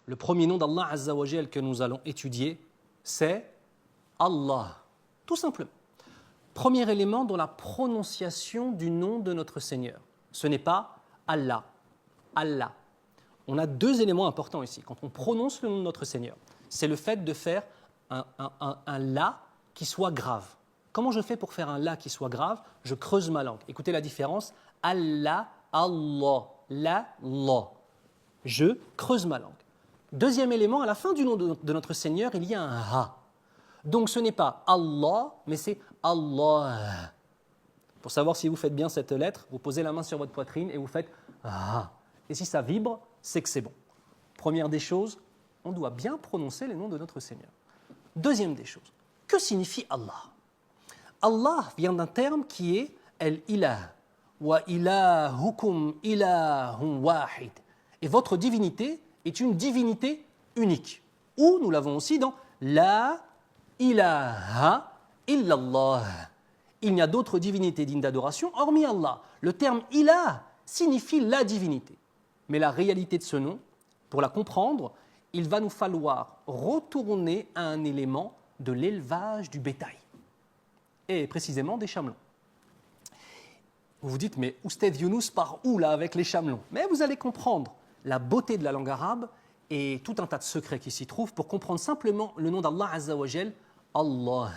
Le premier nom d'Allah Azza wa Jal que nous allons étudier, c'est Allah, tout simplement. Premier élément dans la prononciation du nom de notre Seigneur. Ce n'est pas Allah, Allah. On a deux éléments importants ici. Quand on prononce le nom de notre Seigneur, c'est le fait de faire un la qui soit grave. Comment je fais pour faire un la qui soit grave? Je creuse ma langue. Écoutez la différence. Allah, Allah, la, la. Je creuse ma langue. Deuxième élément, à la fin du nom de notre Seigneur, il y a un ha. Donc ce n'est pas Allah, mais c'est Allah. Pour savoir si vous faites bien cette lettre, vous posez la main sur votre poitrine et vous faites ah. Et si ça vibre, c'est que c'est bon. Première des choses, on doit bien prononcer les noms de notre Seigneur. Deuxième des choses, que signifie Allah? Allah vient d'un terme qui est el-ilah, wa ilahukum ilahun wahid. Et votre divinité est une divinité unique. Ou nous l'avons aussi dans la ilaha illallah. Il n'y a d'autres divinités dignes d'adoration hormis Allah. Le terme ilah signifie la divinité. Mais la réalité de ce nom, pour la comprendre, il va nous falloir retourner à un élément de l'élevage du bétail, et précisément des chamelons. Vous vous dites, mais Oustad Younous part où là avec les chamelons? Mais vous allez comprendre la beauté de la langue arabe et tout un tas de secrets qui s'y trouvent pour comprendre simplement le nom d'Allah Azza wa Jal, Allah.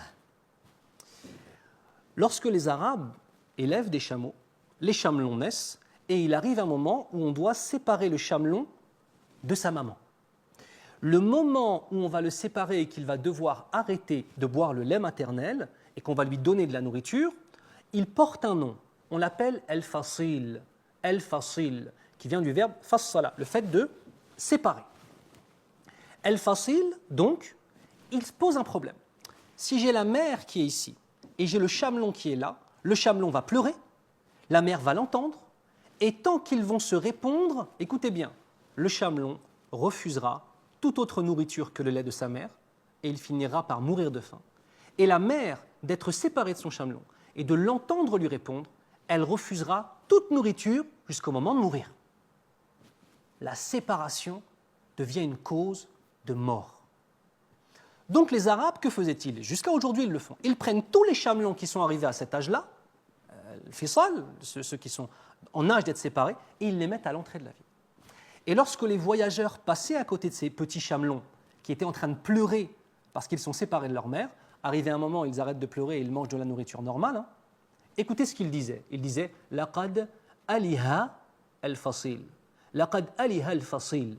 Lorsque les Arabes élèvent des chameaux, les chamelons naissent et il arrive un moment où on doit séparer le chamelon de sa maman. Le moment où on va le séparer et qu'il va devoir arrêter de boire le lait maternel et qu'on va lui donner de la nourriture, il porte un nom. On l'appelle el-fasil, qui vient du verbe fassala, le fait de séparer. El-fasil, donc, il se pose un problème. Si j'ai la mère qui est ici et j'ai le chamelon qui est là, le chamelon va pleurer, la mère va l'entendre, et tant qu'ils vont se répondre, écoutez bien, le chamelon refusera toute autre nourriture que le lait de sa mère, et il finira par mourir de faim. Et la mère, d'être séparée de son chamelon et de l'entendre lui répondre, elle refusera toute nourriture jusqu'au moment de mourir. La séparation devient une cause de mort. Donc les Arabes, que faisaient-ils? Jusqu'à aujourd'hui, ils le font. Ils prennent tous les chamelons qui sont arrivés à cet âge-là, le fisal, ceux qui sont en âge d'être séparés, et ils les mettent à l'entrée de la ville. Et lorsque les voyageurs passaient à côté de ces petits chamelons qui étaient en train de pleurer parce qu'ils sont séparés de leur mère, arrivé un moment, ils arrêtent de pleurer et ils mangent de la nourriture normale. Écoutez ce qu'ils disaient. Ils disaient « Laqad aliha al-fasil ». « Laqad aliha al-fasil ».